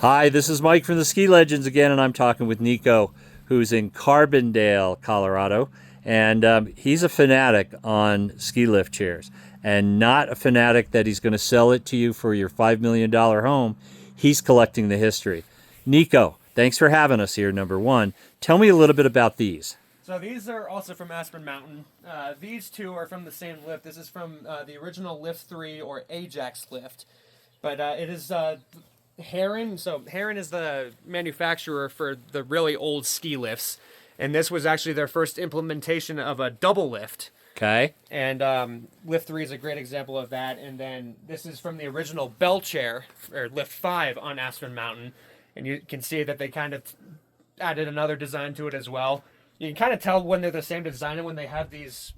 Hi, this is Mike from the Ski Legends again, and I'm talking with Neako, who's in Carbondale, Colorado, and he's a fanatic on ski lift chairs, and not a fanatic that he's going to sell it to you for your $5 million home. He's collecting the history. Neako, thanks for having us here, number one. Tell me a little bit about these. So these are also from Aspen Mountain. These two are from the same lift. This is from the original Lift 3 or Ajax lift. But it is Heron. So Heron is the manufacturer for the really old ski lifts. And this was actually their first implementation of a double lift. Okay. And Lift 3 is a great example of that. And then this is from the original Bell chair, or Lift 5 on Aspen Mountain. And you can see that they kind of added another design to it as well. You can kind of tell when they're the same design and when they have these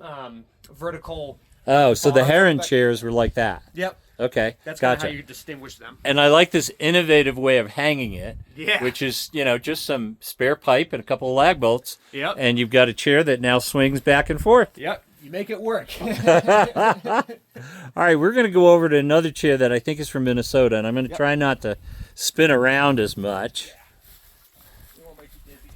vertical. Oh, so the Heron but, chairs were like that. Yep. Okay. That's gotcha. kind of how you distinguish them. And I like this innovative way of hanging it, Yeah. which is, just some spare pipe and a couple of lag bolts. Yep. And you've got a chair that now swings back and forth. Yep. You make it work. All right, we're going to go over to another chair that I think is from Minnesota, and I'm going to try not to spin around as much. It won't make you dizzy.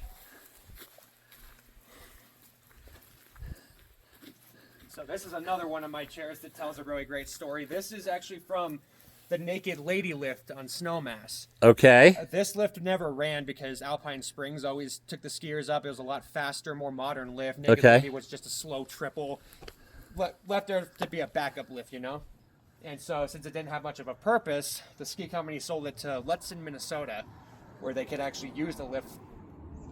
So this is another one of my chairs that tells a really great story. This is actually from the Naked Lady lift on Snowmass. Okay. This lift never ran because Alpine Springs always took the skiers up. It was a lot faster, more modern lift. Naked Lady was just a slow triple. Left there to be a backup lift, And so since it didn't have much of a purpose, the ski company sold it to Lutsen, Minnesota, where they could actually use the lift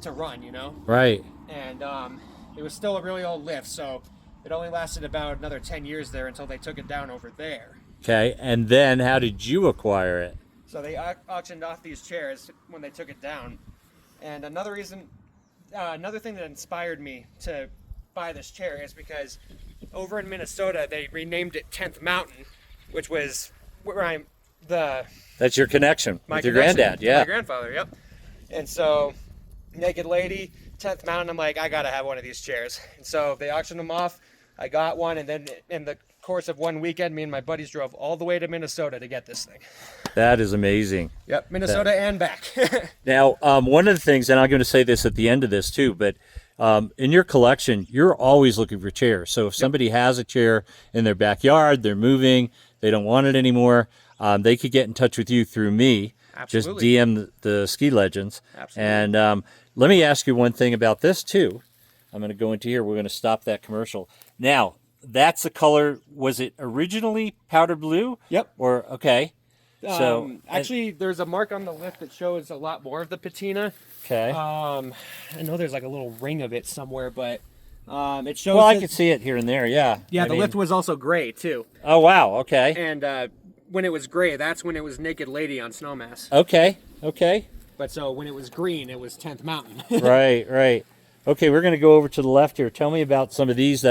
to run, Right. And it was still a really old lift, so it only lasted about another 10 years there until they took it down over there. Okay, and then how did you acquire it? So they auctioned off these chairs when they took it down. And another thing that inspired me to buy this chair is because over in Minnesota, they renamed it 10th Mountain, which was where That's your connection with your granddad, my grandfather, yep. And so, Naked Lady, 10th Mountain, I'm like, I gotta have one of these chairs. And so they auctioned them off. I got one, and then in the course of one weekend, me and my buddies drove all the way to Minnesota to get this thing. That is amazing. Yep, Minnesota and back. Now, one of the things, and I'm going to say this at the end of this too, but in your collection, you're always looking for chairs. So if somebody has a chair in their backyard, they're moving, they don't want it anymore, they could get in touch with you through me. Absolutely. Just DM the Ski Legends. Absolutely. And let me ask you one thing about this too. I'm going to go into here. We're going to stop that commercial. Now, that's the color. Was it originally powder blue? Yep. Or, okay. So actually, there's a mark on the lift that shows a lot more of the patina. Okay. I know there's like a little ring of it somewhere, but it shows. Well, I could see it here and there. Yeah. Yeah, the lift was also gray too. Oh wow. Okay. And when it was gray, that's when it was Naked Lady on Snowmass. Okay. Okay. But so when it was green, it was 10th Mountain. Right. Right. Okay, we're going to go over to the left here. Tell me about some of these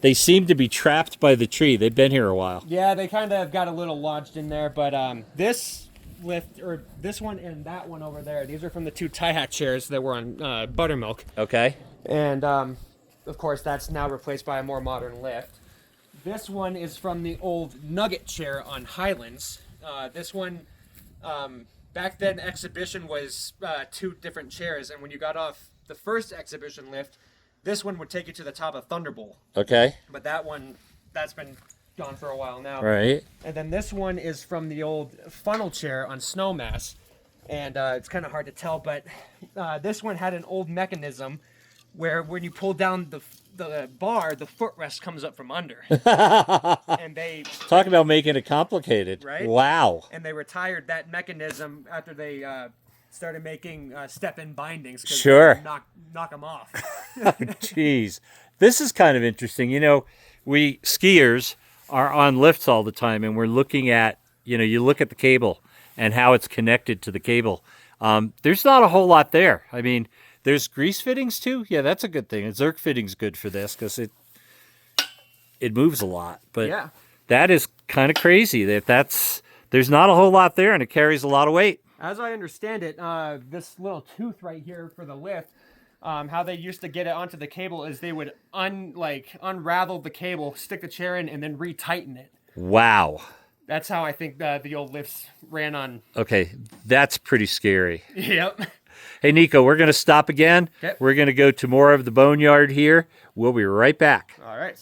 they seem to be trapped by the tree. They've been here a while. Yeah, they kind of got a little lodged in there, but this lift, or this one and that one over there, these are from the two tie hack chairs that were on Buttermilk. Okay. And of course, that's now replaced by a more modern lift. This one is from the old Nugget chair on Highlands. This one, back then, exhibition was two different chairs, and when you got off the first exhibition lift, this one would take you to the top of Thunderbolt. Okay. But that's been gone for a while now. Right. And then this one is from the old funnel chair on Snowmass. And it's kind of hard to tell, but this one had an old mechanism where when you pull down the bar, the footrest comes up from under. And they talk about making it complicated. Right? Wow. And they retired that mechanism after they started making step-in bindings. Sure. Knock them off. Jeez. This is kind of interesting. We skiers are on lifts all the time, and we're looking at, you look at the cable and how it's connected to the cable. There's not a whole lot there. I mean, there's grease fittings too. Yeah, that's a good thing. A Zerk fitting's good for this because it moves a lot. But yeah. That is kind of crazy. There's not a whole lot there, and it carries a lot of weight. As I understand it, this little tooth right here for the lift, how they used to get it onto the cable is they would unravel the cable, stick the chair in, and then retighten it. Wow. That's how I think the old lifts ran on. Okay, that's pretty scary. Yep. Hey, Neako, we're going to stop again. Okay. We're going to go to more of the boneyard here. We'll be right back. All right.